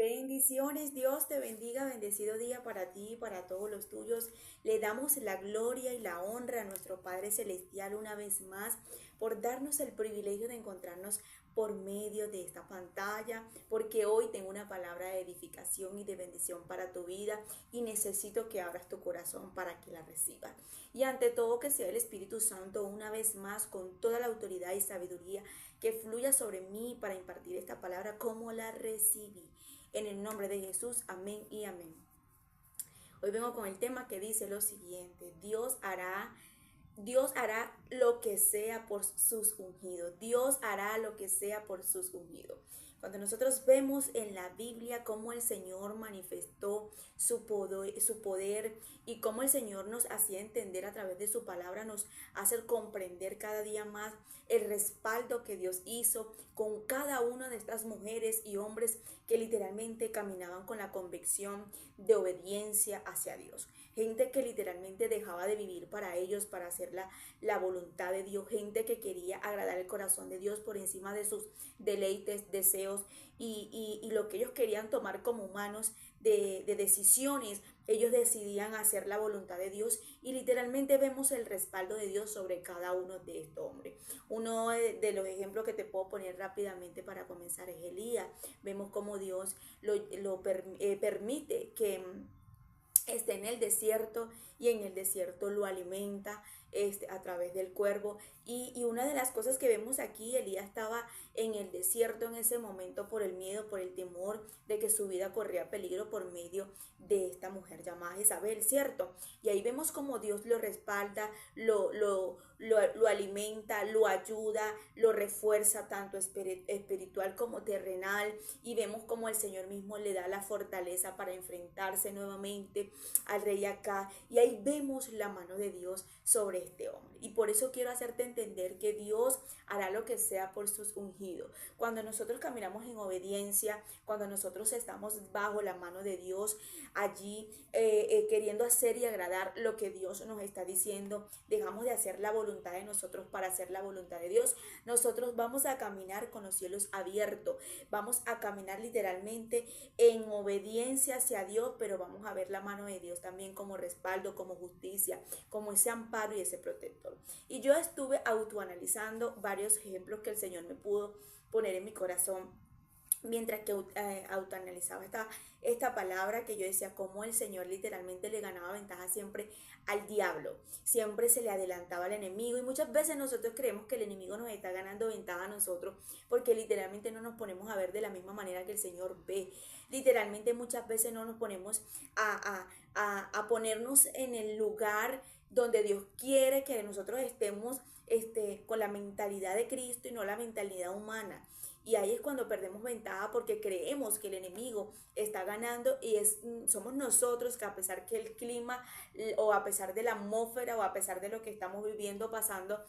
Bendiciones, Dios te bendiga, bendecido día para ti y para todos los tuyos. Le damos la gloria y la honra a nuestro Padre Celestial una vez más por darnos el privilegio de encontrarnos por medio de esta pantalla, porque hoy tengo una palabra de edificación y de bendición para tu vida y necesito que abras tu corazón para que la recibas. Y ante todo que sea el Espíritu Santo una vez más con toda la autoridad y sabiduría que fluya sobre mí para impartir esta palabra como la recibí. En el nombre de Jesús, amén y amén. Hoy vengo con el tema que dice lo siguiente: Dios hará lo que sea por sus ungidos. Dios hará lo que sea por sus ungidos. Cuando nosotros vemos en la Biblia cómo el Señor manifestó su poder y cómo el Señor nos hacía entender a través de su palabra, nos hace comprender cada día más el respaldo que Dios hizo con cada una de estas mujeres y hombres que literalmente caminaban con la convicción de obediencia hacia Dios. Gente que literalmente dejaba de vivir para ellos, para hacer la voluntad de Dios. Gente que quería agradar el corazón de Dios por encima de sus deleites, deseos y lo que ellos querían tomar como humanos de decisiones. Ellos decidían hacer la voluntad de Dios y literalmente vemos el respaldo de Dios sobre cada uno de estos hombres. Uno de los ejemplos que te puedo poner rápidamente para comenzar es Elías. Vemos cómo Dios permite que esté en el desierto y en el desierto lo alimenta a través del cuervo. Y una de las cosas que vemos aquí, Elías estaba en el desierto en ese momento por el miedo, por el temor de que su vida corría peligro por medio de esta mujer llamada Jezabel, ¿cierto? Y ahí vemos como Dios lo respalda, lo alimenta, lo ayuda, lo refuerza tanto espiritual como terrenal, y vemos como el Señor mismo le da la fortaleza para enfrentarse nuevamente al rey Acab, y ahí vemos la mano de Dios sobre este hombre. Y por eso quiero hacerte entender que Dios hará lo que sea por sus ungidos. Cuando nosotros caminamos en obediencia, cuando nosotros estamos bajo la mano de Dios, allí queriendo hacer y agradar lo que Dios nos está diciendo, dejamos de hacer la voluntad de nosotros para hacer la voluntad de Dios. Nosotros vamos a caminar con los cielos abiertos, vamos a caminar literalmente en obediencia hacia Dios, pero vamos a ver la mano de Dios también como respaldo, como justicia, como ese amparo y ese protector. Y yo estuve autoanalizando varios ejemplos que el Señor me pudo poner en mi corazón mientras que autoanalizaba esta palabra, que yo decía cómo el Señor literalmente le ganaba ventaja siempre al diablo, siempre se le adelantaba al enemigo, y muchas veces nosotros creemos que el enemigo nos está ganando ventaja a nosotros porque literalmente no nos ponemos a ver de la misma manera que el Señor ve. Literalmente muchas veces no nos ponemos a ponernos en el lugar donde Dios quiere que nosotros estemos, con la mentalidad de Cristo y no la mentalidad humana. Y ahí es cuando perdemos ventaja porque creemos que el enemigo está ganando, y somos nosotros que, a pesar que el clima o a pesar de la atmósfera o a pesar de lo que estamos viviendo, pasando,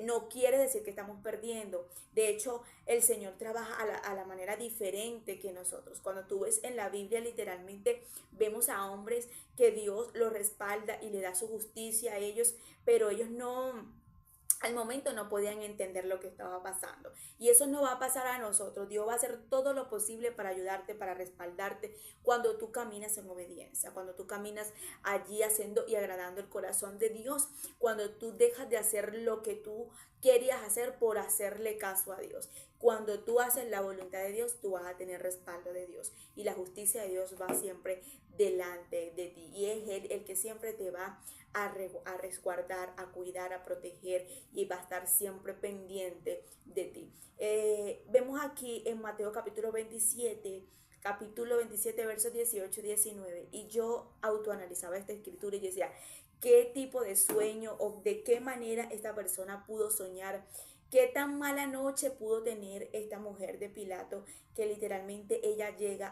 no quiere decir que estamos perdiendo. De hecho, el Señor trabaja a la manera diferente que nosotros. Cuando tú ves en la Biblia, literalmente vemos a hombres que Dios los respalda y le da su justicia a ellos, pero ellos al momento no podían entender lo que estaba pasando. Y eso no va a pasar a nosotros. Dios va a hacer todo lo posible para ayudarte, para respaldarte cuando tú caminas en obediencia, cuando tú caminas allí haciendo y agradando el corazón de Dios, cuando tú dejas de hacer lo que tú querías hacer por hacerle caso a Dios. Cuando tú haces la voluntad de Dios, tú vas a tener respaldo de Dios, y la justicia de Dios va siempre delante de ti, y es Él el que siempre te va a resguardar, a cuidar, a proteger, y va a estar siempre pendiente de ti. Vemos aquí en Mateo capítulo 27, versos 18 y 19, y yo autoanalizaba esta escritura y decía, ¿qué tipo de sueño o de qué manera esta persona pudo soñar? ¿Qué tan mala noche pudo tener esta mujer de Pilato, que literalmente ella llega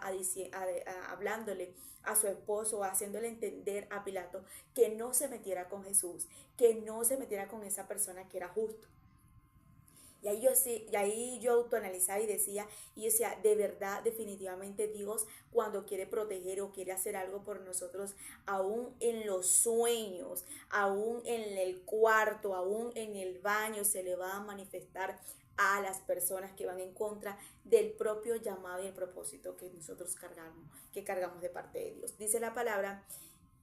hablándole a su esposo, haciéndole entender a Pilato que no se metiera con Jesús, que no se metiera con esa persona que era justo? Y ahí yo autoanalizaba y decía, de verdad, definitivamente Dios, cuando quiere proteger o quiere hacer algo por nosotros, aún en los sueños, aún en el cuarto, aún en el baño, se le va a manifestar a las personas que van en contra del propio llamado y el propósito que nosotros cargamos de parte de Dios. Dice la palabra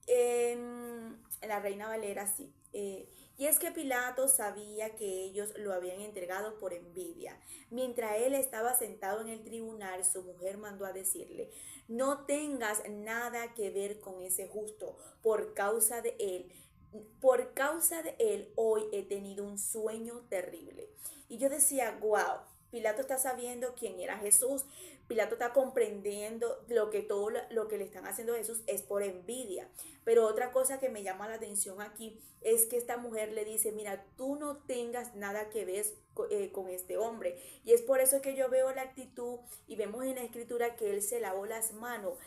en la Reina Valera, sí. Y es que Pilato sabía que ellos lo habían entregado por envidia. Mientras él estaba sentado en el tribunal, su mujer mandó a decirle: no tengas nada que ver con ese justo, por causa de él hoy he tenido un sueño terrible. Y yo decía, wow, Pilato está sabiendo quién era Jesús. Pilato está comprendiendo todo lo que le están haciendo a Jesús es por envidia. Pero otra cosa que me llama la atención aquí es que esta mujer le dice: mira, tú no tengas nada que ver con este hombre. Y es por eso que yo veo la actitud y vemos en la escritura que él se lavó las manos.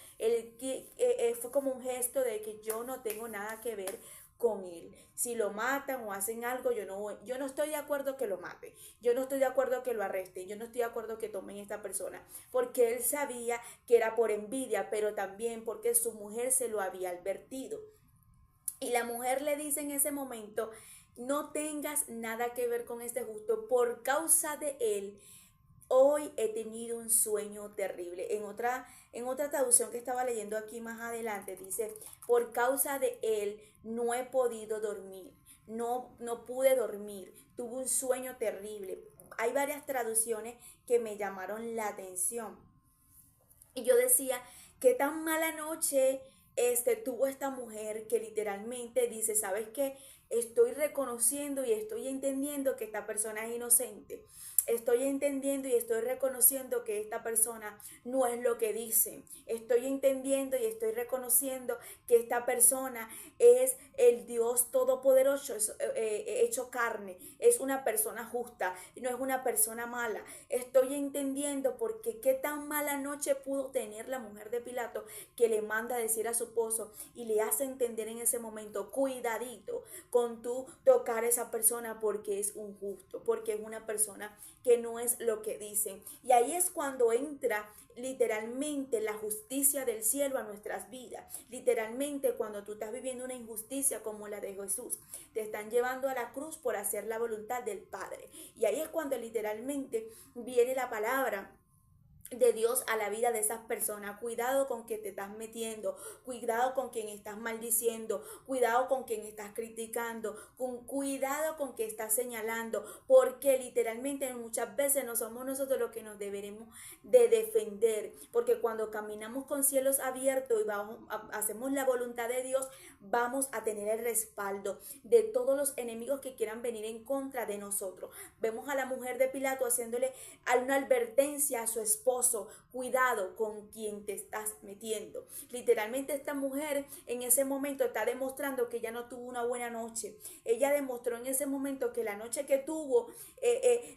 Fue como un gesto de que yo no tengo nada que ver con él. Si lo matan o hacen algo, yo no estoy de acuerdo que lo maten, yo no estoy de acuerdo que lo arresten, yo no estoy de acuerdo que tomen a esta persona, porque él sabía que era por envidia, pero también porque su mujer se lo había advertido. Y la mujer le dice en ese momento: no tengas nada que ver con este justo, por causa de él hoy he tenido un sueño terrible. En otra traducción que estaba leyendo aquí más adelante dice: por causa de él no he podido dormir, no pude dormir, tuve un sueño terrible. Hay varias traducciones que me llamaron la atención. Y yo decía, qué tan mala noche tuvo esta mujer, que literalmente dice: ¿sabes qué? Estoy reconociendo y estoy entendiendo que esta persona es inocente. Estoy entendiendo y estoy reconociendo que esta persona no es lo que dice. Estoy entendiendo y estoy reconociendo que esta persona es el Dios Todopoderoso, hecho carne. Es una persona justa, no es una persona mala. Estoy entendiendo porque qué tan mala noche pudo tener la mujer de Pilato, que le manda a decir a su esposo y le hace entender en ese momento: cuidadito con tú tocar a esa persona, porque es un justo, porque es una persona que no es lo que dicen. Y ahí es cuando entra literalmente la justicia del cielo a nuestras vidas. Literalmente, cuando tú estás viviendo una injusticia como la de Jesús, te están llevando a la cruz por hacer la voluntad del Padre. Y ahí es cuando literalmente viene la palabra de Dios a la vida de esas personas. Cuidado con que te estás metiendo, cuidado con quien estás maldiciendo, cuidado con quien estás criticando, cuidado con que estás señalando, porque literalmente muchas veces no somos nosotros los que nos deberemos de defender, porque cuando caminamos con cielos abiertos y hacemos la voluntad de Dios, vamos a tener el respaldo de todos los enemigos que quieran venir en contra de nosotros. Vemos a la mujer de Pilato haciéndole una advertencia a su esposo: cuidado con quien te estás metiendo. Literalmente esta mujer en ese momento está demostrando que ella no tuvo una buena noche. Ella demostró en ese momento que la noche que tuvo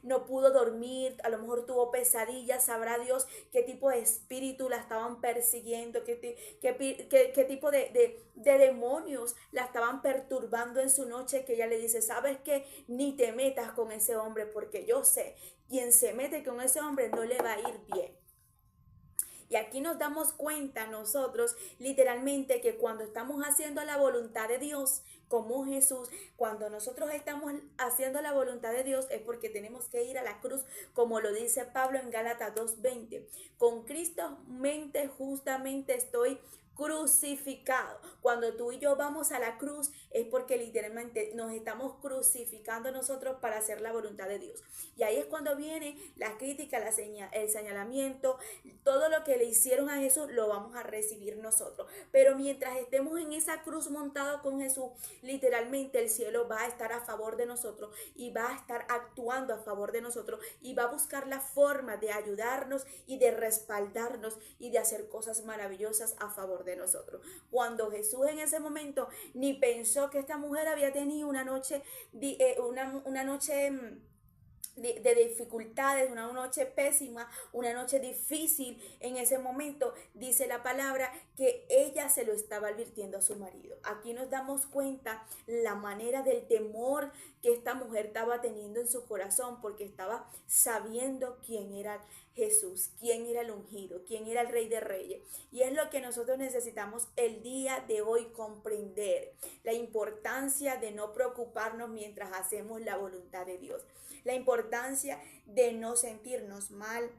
no pudo dormir, a lo mejor tuvo pesadillas, sabrá Dios qué tipo de espíritu la estaban persiguiendo, qué tipo de demonios la estaban perturbando en su noche, que ella le dice: sabes qué, ni te metas con ese hombre, porque yo sé, quien se mete con ese hombre no le va a ir bien. Y aquí nos damos cuenta nosotros literalmente que cuando estamos haciendo la voluntad de Dios, como Jesús, cuando nosotros estamos haciendo la voluntad de Dios es porque tenemos que ir a la cruz, como lo dice Pablo en Gálatas 2:20. Con Cristo mente justamente estoy crucificado. Cuando tú y yo vamos a la cruz es porque literalmente nos estamos crucificando nosotros para hacer la voluntad de Dios. Y ahí es cuando viene la crítica, el señalamiento, todo lo que le hicieron a Jesús lo vamos a recibir nosotros. Pero mientras estemos en esa cruz montado con Jesús, literalmente el cielo va a estar a favor de nosotros y va a estar actuando a favor de nosotros y va a buscar la forma de ayudarnos y de respaldarnos y de hacer cosas maravillosas a favor de nosotros. Cuando Jesús en ese momento ni pensó que esta mujer había tenido una noche de dificultades, una noche pésima, una noche difícil, en ese momento dice la palabra que ella se lo estaba advirtiendo a su marido. Aquí nos damos cuenta la manera del temor que esta mujer estaba teniendo en su corazón, porque estaba sabiendo quién era Jesús, quién era el ungido, quién era el Rey de Reyes. Y es lo que nosotros necesitamos el día de hoy comprender, la importancia de no preocuparnos mientras hacemos la voluntad de Dios, la importancia de no sentirnos mal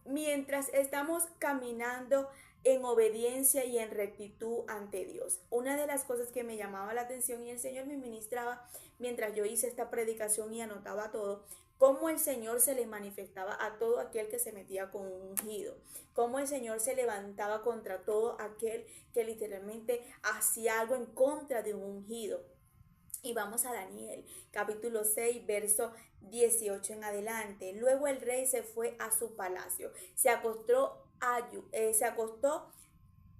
mientras estamos caminando en obediencia y en rectitud ante Dios. Una de las cosas que me llamaba la atención y el Señor me ministraba mientras yo hice esta predicación y anotaba todo, cómo el Señor se le manifestaba a todo aquel que se metía con un ungido, cómo el Señor se levantaba contra todo aquel que literalmente hacía algo en contra de un ungido. Y vamos a Daniel, capítulo 6, verso 18 en adelante. Luego el rey se fue a su palacio, se acostó,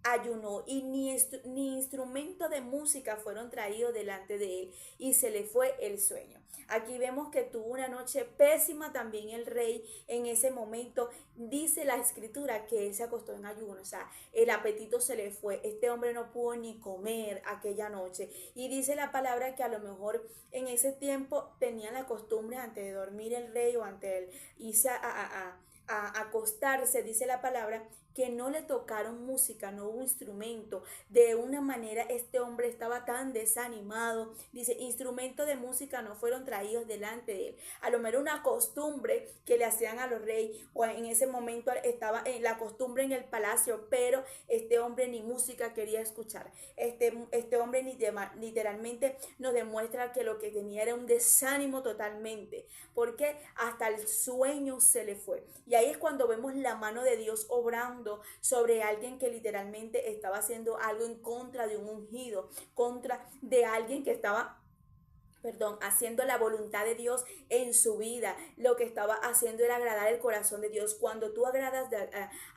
ayunó, y ni instrumento de música fueron traídos delante de él, y se le fue el sueño. Aquí vemos que tuvo una noche pésima también el rey en ese momento. Dice la escritura que él se acostó en ayuno, o sea, el apetito se le fue. Este hombre no pudo ni comer aquella noche. Y dice la palabra que a lo mejor en ese tiempo tenían la costumbre antes de dormir el rey o antes de irse a acostarse, dice la palabra, que no le tocaron música, no hubo instrumento. De una manera este hombre estaba tan desanimado. Dice, instrumentos de música no fueron traídos delante de él. A lo mejor una costumbre que le hacían a los reyes, o en ese momento estaba en la costumbre en el palacio, pero este hombre ni música quería escuchar. Este hombre literalmente nos demuestra que lo que tenía era un desánimo totalmente, porque hasta el sueño se le fue. Y ahí es cuando vemos la mano de Dios obrando sobre alguien que literalmente estaba haciendo algo en contra de un ungido, contra de alguien que estaba haciendo la voluntad de Dios en su vida. Lo que estaba haciendo era agradar el corazón de Dios. Cuando tú agradas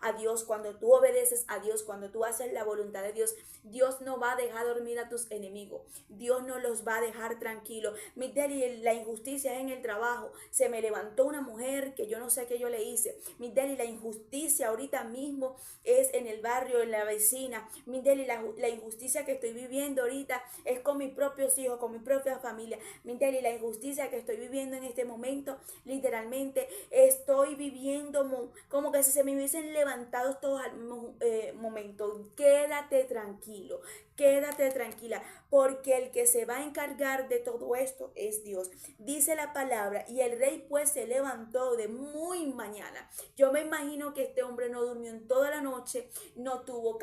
a Dios, cuando tú obedeces a Dios, cuando tú haces la voluntad de Dios, Dios no va a dejar dormir a tus enemigos. Dios no los va a dejar tranquilos. Migdeli, la injusticia es en el trabajo. Se me levantó una mujer que yo no sé qué yo le hice. Migdeli, la injusticia ahorita mismo es en el barrio, en la vecina. Migdeli, la injusticia que estoy viviendo ahorita es con mis propios hijos, con mi propia familia. Migdeli, la injusticia que estoy viviendo en este momento, literalmente estoy viviendo como que si se me hubiesen levantado todos al mismo momento. Quédate tranquilo, quédate tranquila, porque el que se va a encargar de todo esto es Dios. Dice la palabra, y el rey pues se levantó de muy mañana. Yo me imagino que este hombre no durmió en toda la noche, no tuvo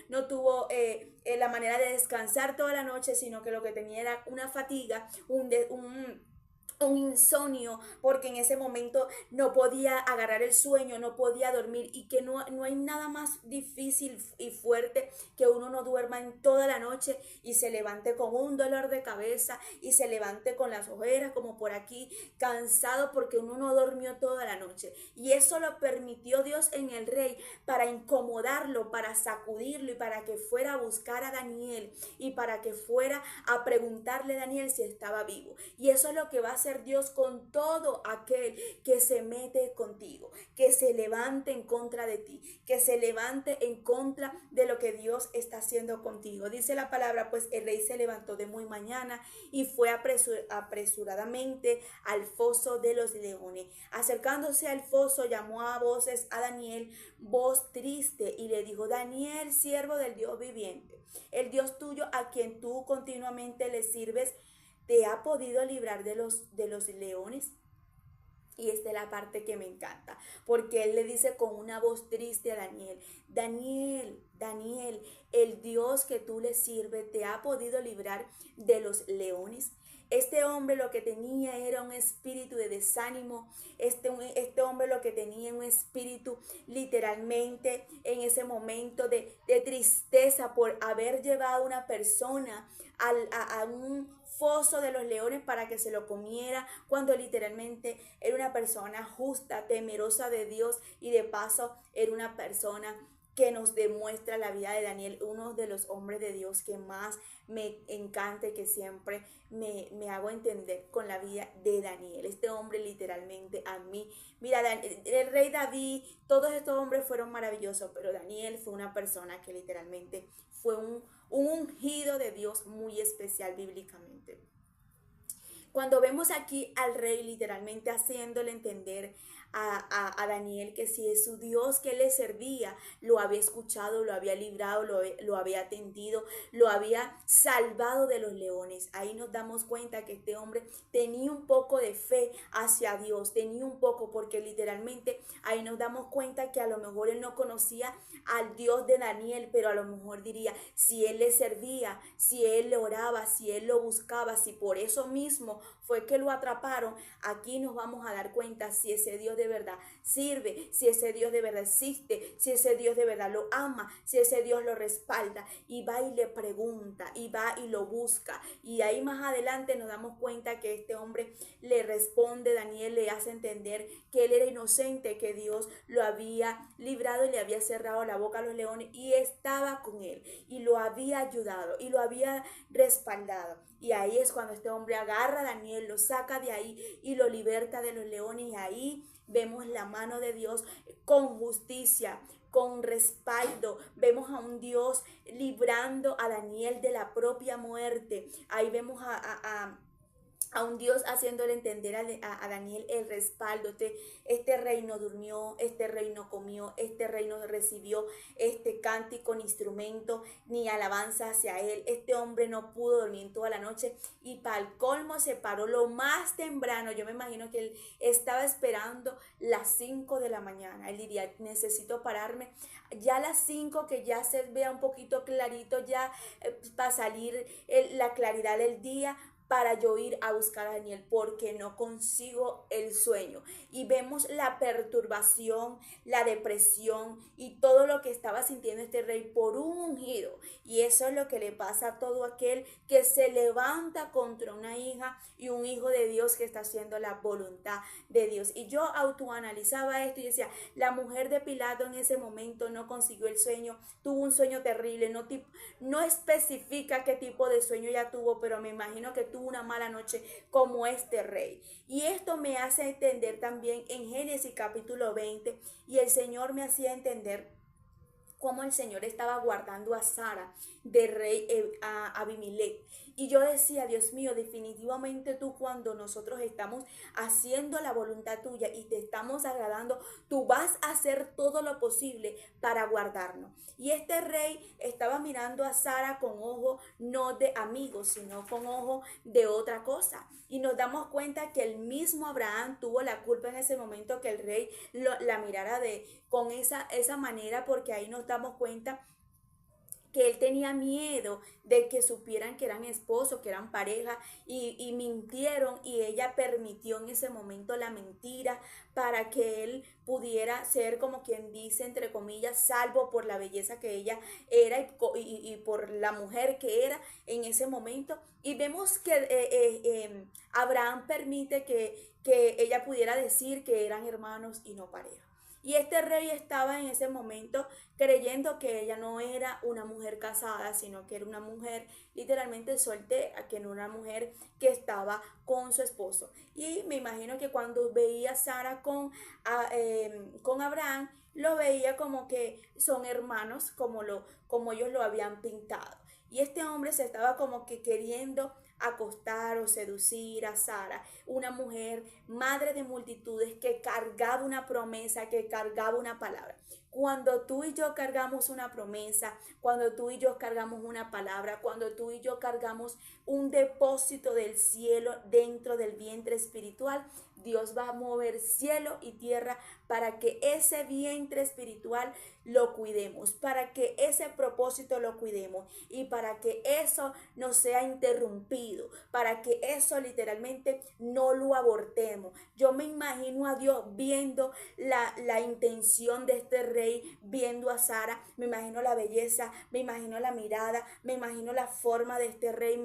no tuvo la manera de descansar toda la noche, sino que lo que tenía era una fatiga, un insomnio, porque en ese momento no podía agarrar el sueño, no podía dormir, y que no hay nada más difícil y fuerte que uno no duerma en toda la noche y se levante con un dolor de cabeza y se levante con las ojeras como por aquí, cansado porque uno no durmió toda la noche. Y eso lo permitió Dios en el rey para incomodarlo, para sacudirlo y para que fuera a buscar a Daniel y para que fuera a preguntarle a Daniel si estaba vivo. Y eso es lo que va a hacer Dios con todo aquel que se mete contigo, que se levante en contra de ti, que se levante en contra de lo que Dios está haciendo contigo. Dice la palabra, pues el rey se levantó de muy mañana y fue apresuradamente al foso de los leones. Acercándose al foso, llamó a voces a Daniel, voz triste, y le dijo: Daniel, siervo del Dios viviente, el Dios tuyo a quien tú continuamente le sirves, ¿te ha podido librar de los leones? Y esta es la parte que me encanta, porque él le dice con una voz triste a Daniel: Daniel, Daniel, el Dios que tú le sirves, ¿te ha podido librar de los leones? Este hombre lo que tenía era un espíritu de desánimo. Este hombre lo que tenía un espíritu literalmente en ese momento de tristeza por haber llevado a una persona a un foso de los leones para que se lo comiera, cuando literalmente era una persona justa, temerosa de Dios, y de paso era una persona que nos demuestra la vida de Daniel, uno de los hombres de Dios que más me encanta y que siempre me hago entender con la vida de Daniel. Este hombre literalmente a mí, mira, el rey David, todos estos hombres fueron maravillosos, pero Daniel fue una persona que literalmente fue un ungido de Dios muy especial bíblicamente. Cuando vemos aquí al rey literalmente haciéndole entender a Daniel que si es su Dios que él le servía, lo había escuchado, lo había librado, lo había atendido, lo había salvado de los leones. Ahí nos damos cuenta que este hombre tenía un poco de fe hacia Dios, tenía un poco, porque literalmente ahí nos damos cuenta que a lo mejor él no conocía al Dios de Daniel, pero a lo mejor diría, si él le servía, si él le oraba, si él lo buscaba, si por eso mismo fue que lo atraparon, aquí nos vamos a dar cuenta si ese Dios de verdad sirve, si ese Dios de verdad existe, si ese Dios de verdad lo ama, si ese Dios lo respalda, y va y le pregunta, y va y lo busca. Y ahí más adelante nos damos cuenta que este hombre le responde, Daniel le hace entender que él era inocente, que Dios lo había librado y le había cerrado la boca a los leones y estaba con él y lo había ayudado y lo había respaldado. Y ahí es cuando este hombre agarra a Daniel, lo saca de ahí y lo liberta de los leones. Y ahí vemos la mano de Dios con justicia, con respaldo. Vemos a un Dios librando a Daniel de la propia muerte. Ahí vemos a un Dios haciéndole entender a Daniel el respaldo. Este reino durmió, este reino comió, este reino recibió este cántico ni instrumento ni alabanza hacia él. Este hombre no pudo dormir toda la noche y para el colmo se paró lo más temprano. Yo me imagino que él estaba esperando las 5 de la mañana. Él diría, necesito pararme ya a las 5, que ya se vea un poquito clarito, ya para salir la claridad del día, para yo ir a buscar a Daniel, porque no consigo el sueño. Y vemos la perturbación, la depresión y todo lo que estaba sintiendo este rey por un ungido. Y eso es lo que le pasa a todo aquel que se levanta contra una hija y un hijo de Dios que está haciendo la voluntad de Dios. Y yo autoanalizaba esto y decía, la mujer de Pilato en ese momento no consiguió el sueño, tuvo un sueño terrible, no especifica qué tipo de sueño ella tuvo, pero me imagino que tuvo una mala noche como este rey. Y esto me hace entender también en Génesis capítulo 20, y el Señor me hacía entender cómo el Señor estaba guardando a Sara de rey a Abimelech. Y yo decía, Dios mío, definitivamente tú, cuando nosotros estamos haciendo la voluntad tuya y te estamos agradando, tú vas a hacer todo lo posible para guardarnos. Y este rey estaba mirando a Sara con ojo no de amigos, sino con ojo de otra cosa. Y nos damos cuenta que el mismo Abraham tuvo la culpa en ese momento que el rey la mirara con esa manera, porque ahí nos damos cuenta que él tenía miedo de que supieran que eran esposos, que eran pareja, y mintieron, y ella permitió en ese momento la mentira para que él pudiera ser, como quien dice, entre comillas, salvo por la belleza que ella era y por la mujer que era en ese momento. Y vemos que Abraham permite que ella pudiera decir que eran hermanos y no pareja. Y este rey estaba en ese momento creyendo que ella no era una mujer casada, sino que era una mujer literalmente soltera, que no era una mujer que estaba con su esposo. Y me imagino que cuando veía a Sara con Abraham, lo veía como que son hermanos, como ellos lo habían pintado. Y este hombre se estaba como que queriendo acostar o seducir a Sara, una mujer, madre de multitudes, que cargaba una promesa, que cargaba una palabra. Cuando tú y yo cargamos una promesa, cuando tú y yo cargamos una palabra, cuando tú y yo cargamos un depósito del cielo dentro del vientre espiritual, Dios va a mover cielo y tierra para que ese vientre espiritual lo cuidemos, para que ese propósito lo cuidemos y para que eso no sea interrumpido, para que eso literalmente no lo abortemos. Yo me imagino a Dios viendo la intención de este rey, viendo a Sara, me imagino la belleza, me imagino la mirada, me imagino la forma de este rey,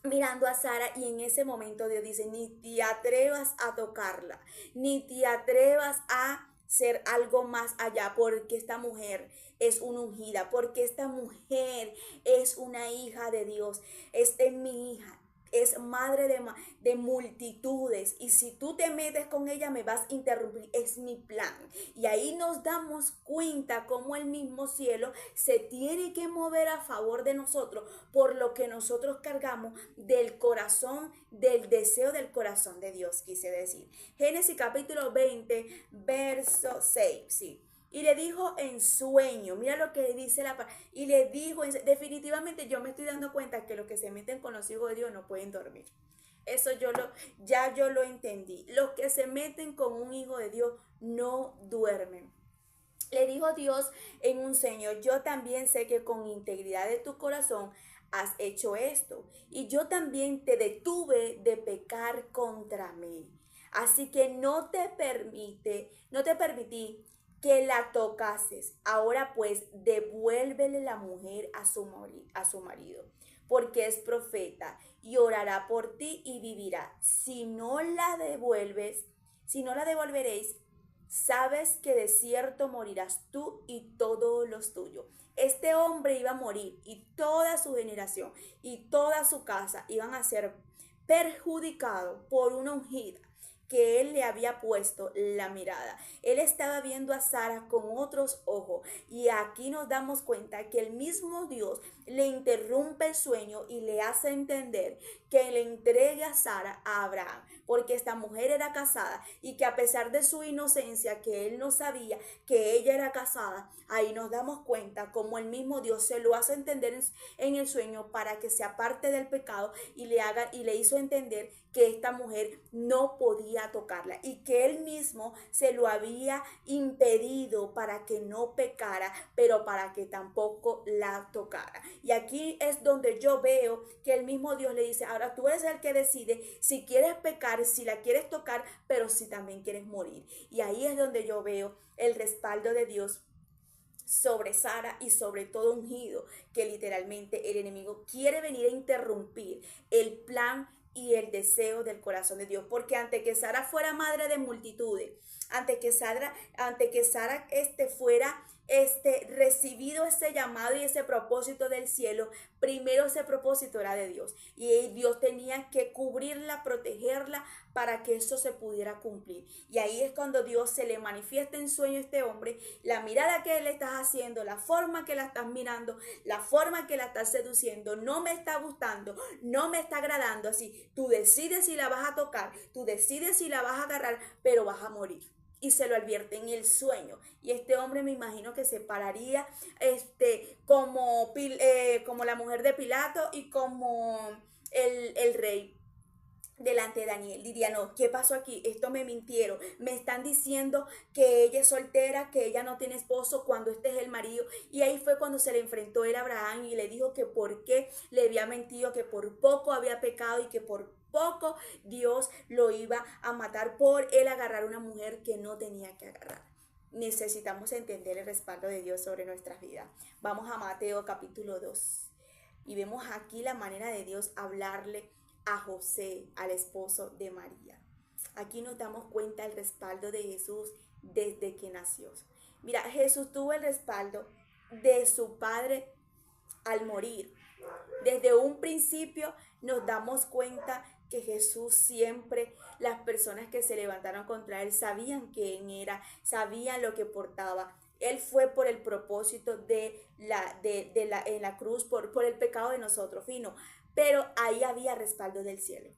mirando a Sara, y en ese momento Dios dice, ni te atrevas a tocarla, ni te atrevas a ser algo más allá, porque esta mujer es una ungida, porque esta mujer es una hija de Dios, esta es mi hija. es madre de multitudes, y si tú te metes con ella me vas a interrumpir, es mi plan. Y ahí nos damos cuenta cómo el mismo cielo se tiene que mover a favor de nosotros por lo que nosotros cargamos del corazón, del deseo del corazón de Dios, quise decir. Génesis capítulo 20, verso 6, sí. Y le dijo en sueño, mira lo que dice la palabra, y le dijo, definitivamente yo me estoy dando cuenta que los que se meten con los hijos de Dios no pueden dormir. Eso ya yo lo entendí. Los que se meten con un hijo de Dios no duermen. Le dijo Dios en un sueño, yo también sé que con integridad de tu corazón has hecho esto, y yo también te detuve de pecar contra mí. Así que no te permití que la tocases. Ahora pues, devuélvele la mujer a su marido, porque es profeta, y orará por ti y vivirá. Si no la devolveréis, sabes que de cierto morirás tú y todos los tuyos. Este hombre iba a morir, y toda su generación y toda su casa iban a ser perjudicados por una ungida que él le había puesto la mirada. Él estaba viendo a Sara con otros ojos, y aquí nos damos cuenta que el mismo Dios le interrumpe el sueño y le hace entender que le entregue a Sara a Abraham, porque esta mujer era casada, y que a pesar de su inocencia, que él no sabía que ella era casada, ahí nos damos cuenta como el mismo Dios se lo hace entender en el sueño para que se aparte del pecado, y le hizo entender que esta mujer no podía tocarla, y que él mismo se lo había impedido para que no pecara, pero para que tampoco la tocara. Y aquí es donde yo veo que el mismo Dios le dice, ahora tú eres el que decide si quieres pecar, si la quieres tocar, pero si también quieres morir. Y ahí es donde yo veo el respaldo de Dios sobre Sara y sobre todo ungido, que literalmente el enemigo quiere venir a interrumpir el plan y el deseo del corazón de Dios, porque antes que Sara fuera madre de multitudes, antes que Sara fuera recibido ese llamado y ese propósito del cielo, primero ese propósito era de Dios, y Dios tenía que cubrirla, protegerla para que eso se pudiera cumplir. Y ahí es cuando Dios se le manifiesta en sueño a este hombre, la mirada que le estás haciendo, la forma que la estás mirando, la forma que la estás seduciendo, no me está gustando, no me está agradando. Así, tú decides si la vas a tocar, tú decides si la vas a agarrar, pero vas a morir. Y se lo advierte en el sueño. Y este hombre, me imagino que se pararía como la mujer de Pilato y como el rey delante de Daniel. Diría, no, ¿qué pasó aquí? Esto me mintieron, me están diciendo que ella es soltera, que ella no tiene esposo, cuando este es el marido. Y ahí fue cuando se le enfrentó él a Abraham y le dijo que por qué le había mentido, que por poco había pecado y que por poco Dios lo iba a matar por él agarrar una mujer que no tenía que agarrar. Necesitamos entender el respaldo de Dios sobre nuestras vidas. Vamos a Mateo capítulo 2 y vemos aquí la manera de Dios hablarle a José, al esposo de María. Aquí nos damos cuenta del respaldo de Jesús desde que nació. Mira, Jesús tuvo el respaldo de su padre al morir. Desde un principio nos damos cuenta que Jesús siempre, las personas que se levantaron contra él sabían quién era, sabían lo que portaba. Él fue por el propósito en la cruz, por el pecado de nosotros, fino. Pero ahí había respaldo del cielo.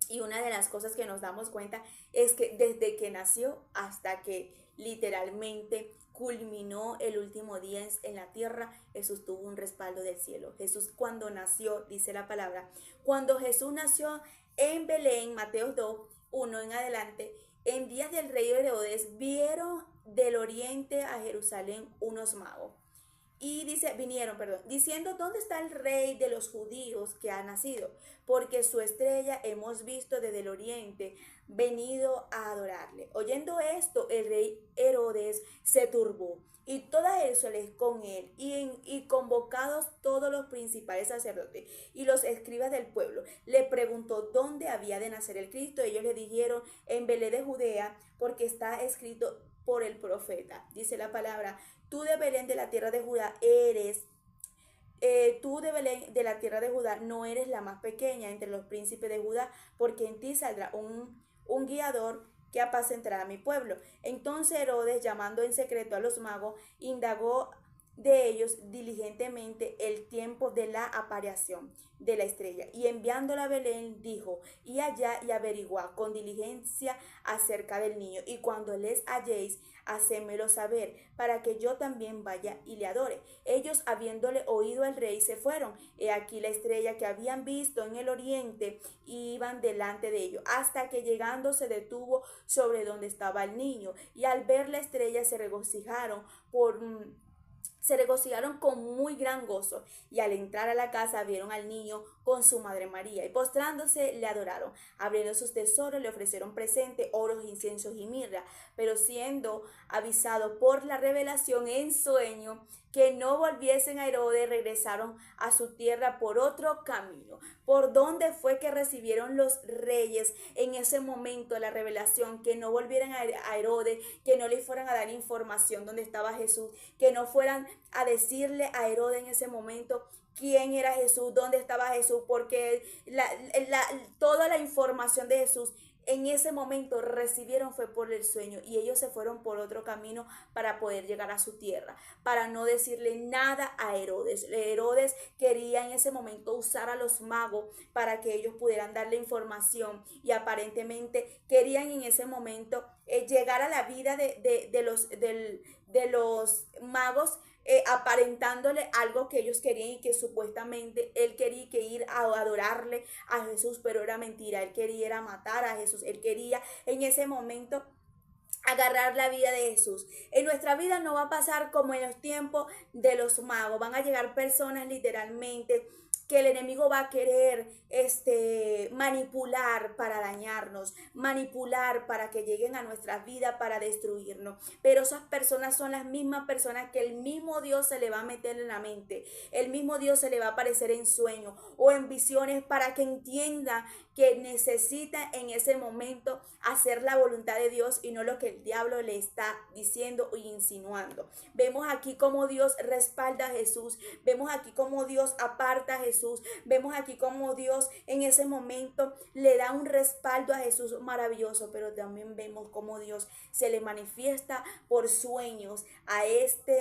Y una de las cosas que nos damos cuenta es que desde que nació hasta que literalmente culminó el último día en la tierra, Jesús tuvo un respaldo del cielo. Jesús cuando nació, dice la palabra, cuando Jesús nació en Belén, Mateo 2, 1 en adelante, en días del rey Herodes, vieron del oriente a Jerusalén unos magos. Y vinieron, diciendo, ¿dónde está el rey de los judíos que ha nacido? Porque su estrella hemos visto desde el oriente, venido a adorarle. Oyendo esto, el rey Herodes se turbó, y toda Jerusalén con él, y convocados todos los principales sacerdotes y los escribas del pueblo, le preguntó dónde había de nacer el Cristo. Ellos le dijeron, en Belén de Judea, porque está escrito por el profeta. Dice la palabra, tú de Belén de la tierra de Judá eres tú de Belén, de la tierra de Judá, no eres la más pequeña entre los príncipes de Judá, porque en ti saldrá un guiador que apacentará a mi pueblo. Entonces Herodes, llamando en secreto a los magos, indagó de ellos diligentemente el tiempo de la aparición de la estrella, y enviándola a Belén dijo: y allá y averiguad con diligencia acerca del niño, y cuando les halléis, hacémelo saber, para que yo también vaya y le adore. Ellos, habiéndole oído al rey, se fueron. He aquí la estrella que habían visto en el oriente, y iban delante de ellos, hasta que llegando se detuvo sobre donde estaba el niño, y al ver la estrella se regocijaron con muy gran gozo, y al entrar a la casa vieron al niño con su madre María, y postrándose le adoraron. Abriendo sus tesoros le ofrecieron presente, oros, inciensos y mirra. Pero siendo avisado por la revelación en sueño que no volviesen a Herodes, regresaron a su tierra por otro camino. ¿Por dónde fue que recibieron los reyes en ese momento la revelación? Que no volvieran a Herodes, que no le fueran a dar información dónde estaba Jesús, que no fueran a decirle a Herodes en ese momento quién era Jesús, dónde estaba Jesús, porque toda la información de Jesús en ese momento recibieron fue por el sueño, y ellos se fueron por otro camino para poder llegar a su tierra, para no decirle nada a Herodes. Herodes quería en ese momento usar a los magos para que ellos pudieran darle información, y aparentemente querían en ese momento llegar a la vida de los magos, aparentándole algo que ellos querían, y que supuestamente él quería que ir a adorarle a Jesús, pero era mentira. Él quería ir a matar a Jesús. Él quería en ese momento agarrar la vida de Jesús. En nuestra vida no va a pasar como en los tiempos de los magos. Van a llegar personas literalmente que el enemigo va a querer manipular para dañarnos, manipular para que lleguen a nuestra vida para destruirnos. Pero esas personas son las mismas personas que el mismo Dios se le va a meter en la mente, el mismo Dios se le va a aparecer en sueños o en visiones, para que entienda que necesita en ese momento hacer la voluntad de Dios y no lo que el diablo le está diciendo o insinuando. Vemos aquí cómo Dios respalda a Jesús, vemos aquí cómo Dios aparta a Jesús, vemos aquí cómo Dios en ese momento le da un respaldo a Jesús maravilloso, pero también vemos cómo Dios se le manifiesta por sueños a estos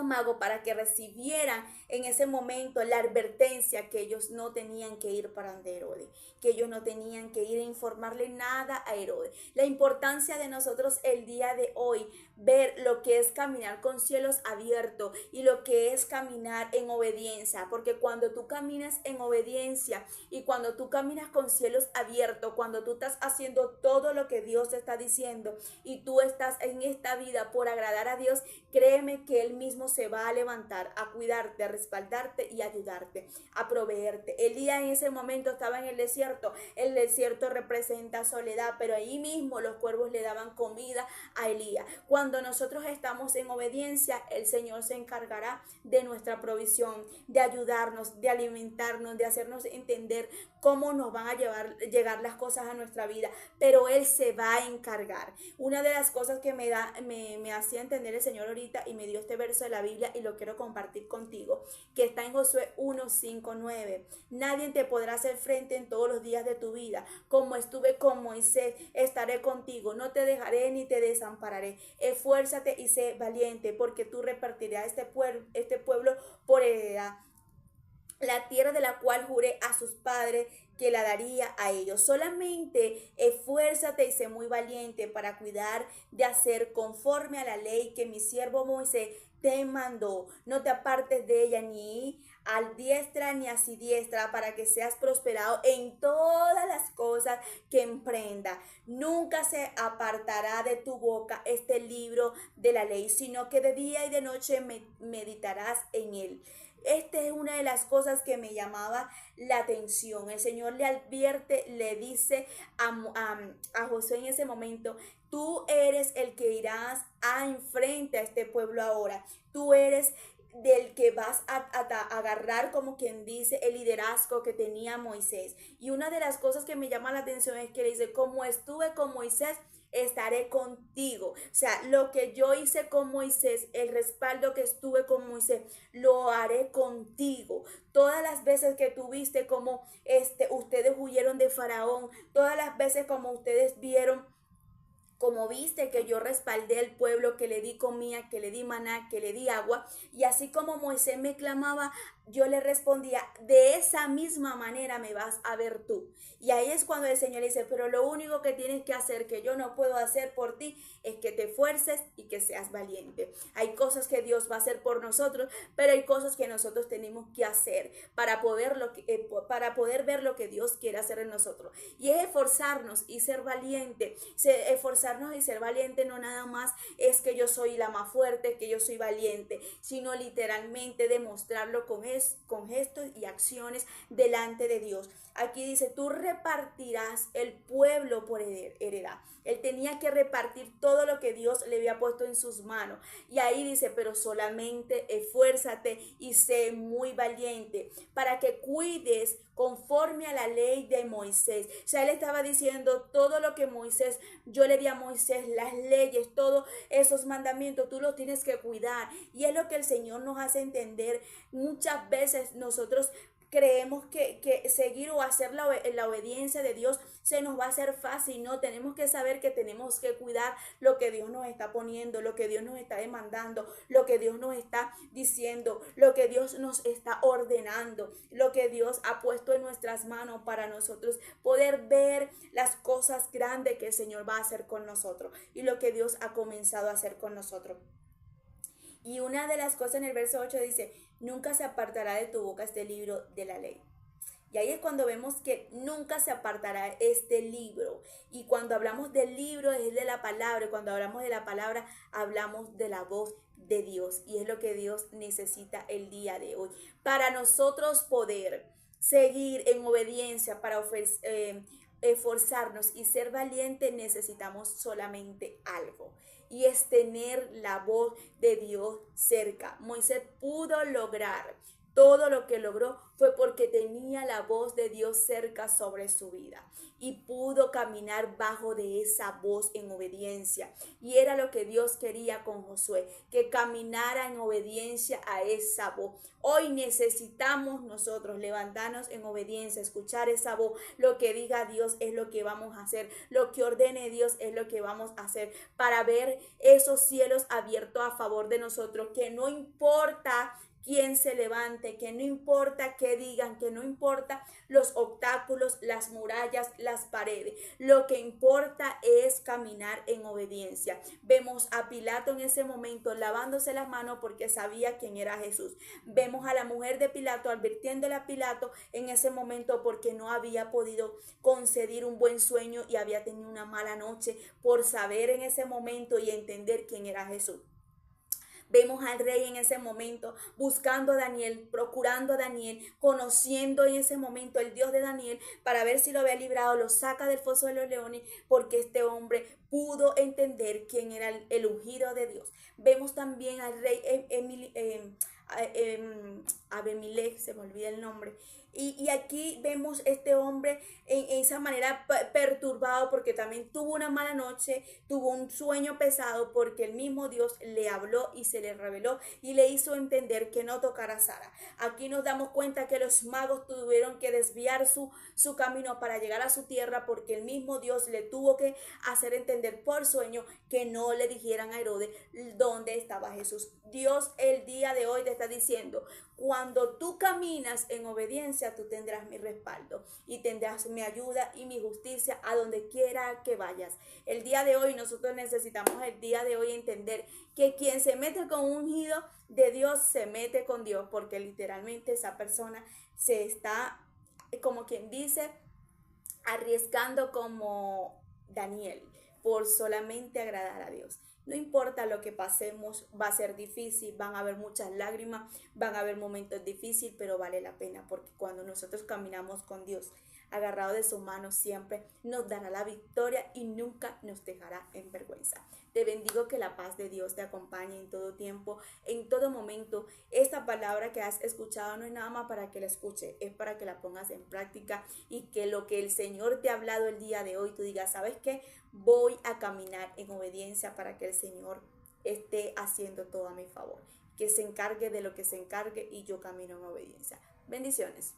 magos, para que recibieran en ese momento la advertencia que ellos no tenían que ir para Herodes, que ellos no tenían que ir a informarle nada a Herodes. La importancia de nosotros el día de hoy, ver lo que es caminar con cielos abiertos y lo que es caminar en obediencia, porque cuando tú caminas en obediencia y cuando tú caminas con cielos abiertos, cuando tú estás haciendo todo lo que Dios te está diciendo y tú estás en esta vida por agradar a Dios, créeme que Él mismo se va a levantar a cuidarte, a respaldarte y ayudarte, a proveerte. Elías en ese momento estaba en el desierto. El desierto representa soledad, pero ahí mismo los cuervos le daban comida a Elías. Cuando nosotros estamos en obediencia, el Señor se encargará de nuestra provisión, de ayudarnos, de alimentarnos, de hacernos entender cómo nos van a llegar las cosas a nuestra vida, pero Él se va a encargar. Una de las cosas que me hacía entender el Señor ahorita, y me dio este verso de la Biblia y lo quiero compartir contigo, que está en Josué 1, 5, 9. Nadie te podrá hacer frente en todos los días de tu vida. Como estuve con Moisés, estaré contigo. No te dejaré ni te desampararé. Esfuérzate y sé valiente, porque tú repartirás este pueblo por heredad, la tierra de la cual juré a sus padres que la daría a ellos. Solamente esfuérzate y sé muy valiente para cuidar de hacer conforme a la ley que mi siervo Moisés te mandó. No te apartes de ella ni a diestra ni a siniestra, para que seas prosperado en todas las cosas que emprenda. Nunca se apartará de tu boca este libro de la ley, sino que de día y de noche meditarás en él. Esta es una de las cosas que me llamaba la atención. El Señor le advierte, le dice a Josué en ese momento: tú eres el que irás a enfrente a este pueblo ahora. Tú eres del que vas a agarrar, como quien dice, el liderazgo que tenía Moisés. Y una de las cosas que me llama la atención es que le dice: como estuve con Moisés, estaré contigo. O sea, lo que yo hice con Moisés, el respaldo que estuve con Moisés, lo haré contigo. Todas las veces que tuviste como ustedes huyeron de Faraón, todas las veces como ustedes vieron, como viste que yo respaldé al pueblo, que le di comida, que le di maná, que le di agua, y así como Moisés me clamaba, yo le respondía, de esa misma manera me vas a ver tú. Y ahí es cuando el Señor dice, pero lo único que tienes que hacer, que yo no puedo hacer por ti, es que te esfuerces y que seas valiente. Hay cosas que Dios va a hacer por nosotros, pero hay cosas que nosotros tenemos que hacer para poder ver lo que Dios quiere hacer en nosotros. Y es esforzarnos y ser valiente. Esforzarnos y ser valiente no nada más es que yo soy la más fuerte, que yo soy valiente, sino literalmente demostrarlo con gestos y acciones delante de Dios. Aquí dice, tú repartirás el pueblo por heredad. Él tenía que repartir todo lo que Dios le había puesto en sus manos. Y ahí dice, pero solamente esfuérzate y sé muy valiente para que cuides conforme a la ley de Moisés. O sea, él estaba diciendo todo lo que Moisés, yo le di a Moisés, las leyes, todos esos mandamientos, tú los tienes que cuidar. Y es lo que el Señor nos hace entender. Muchas veces nosotros creemos que seguir o hacer la obediencia de Dios se nos va a hacer fácil. No, tenemos que saber que tenemos que cuidar lo que Dios nos está poniendo, lo que Dios nos está demandando, lo que Dios nos está diciendo, lo que Dios nos está ordenando, lo que Dios ha puesto en nuestras manos para nosotros poder ver las cosas grandes que el Señor va a hacer con nosotros y lo que Dios ha comenzado a hacer con nosotros. Y una de las cosas en el verso 8 dice, nunca se apartará de tu boca este libro de la ley. Y ahí es cuando vemos que nunca se apartará este libro. Y cuando hablamos del libro es de la palabra. Y cuando hablamos de la palabra hablamos de la voz de Dios. Y es lo que Dios necesita el día de hoy. Para nosotros poder seguir en obediencia, para esforzarnos y ser valientes, necesitamos solamente algo. Y es tener la voz de Dios cerca. Moisés pudo lograr todo lo que logró fue porque tenía la voz de Dios cerca sobre su vida y pudo caminar bajo de esa voz en obediencia. Y era lo que Dios quería con Josué, que caminara en obediencia a esa voz. Hoy necesitamos nosotros levantarnos en obediencia, escuchar esa voz. Lo que diga Dios es lo que vamos a hacer. Lo que ordene Dios es lo que vamos a hacer para ver esos cielos abiertos a favor de nosotros, que no importa quien se levante, que no importa qué digan, que no importa los obstáculos, las murallas, las paredes. Lo que importa es caminar en obediencia. Vemos a Pilato en ese momento lavándose las manos porque sabía quién era Jesús. Vemos a la mujer de Pilato advirtiéndole a Pilato en ese momento porque no había podido conceder un buen sueño y había tenido una mala noche por saber en ese momento y entender quién era Jesús. Vemos al rey en ese momento buscando a Daniel, procurando a Daniel, conociendo en ese momento el Dios de Daniel para ver si lo había librado, lo saca del foso de los leones porque este hombre pudo entender quién era el ungido de Dios. Vemos también al rey Abimelech, se me olvida el nombre. Y aquí vemos este hombre en esa manera perturbado porque también tuvo una mala noche, tuvo un sueño pesado porque el mismo Dios le habló y se le reveló y le hizo entender que no tocara a Sara. Aquí nos damos cuenta que los magos tuvieron que desviar su camino para llegar a su tierra porque el mismo Dios le tuvo que hacer entender por sueño que no le dijeran a Herodes dónde estaba Jesús. Dios el día de hoy te está diciendo, cuando tú caminas en obediencia, tú tendrás mi respaldo y tendrás mi ayuda y mi justicia a donde quiera que vayas. El día de hoy nosotros necesitamos el día de hoy entender que quien se mete con un ungido de Dios se mete con Dios, porque literalmente esa persona se está, como quien dice, arriesgando como Daniel por solamente agradar a Dios. No importa lo que pasemos, va a ser difícil, van a haber muchas lágrimas, van a haber momentos difíciles, pero vale la pena porque cuando nosotros caminamos con Dios, agarrado de su mano siempre, nos dará la victoria y nunca nos dejará en vergüenza. Te bendigo, que la paz de Dios te acompañe en todo tiempo, en todo momento. Esta palabra que has escuchado no es nada más para que la escuches, es para que la pongas en práctica y que lo que el Señor te ha hablado el día de hoy, tú digas, ¿sabes qué? Voy a caminar en obediencia para que el Señor esté haciendo todo a mi favor. Que se encargue de lo que se encargue y yo camino en obediencia. Bendiciones.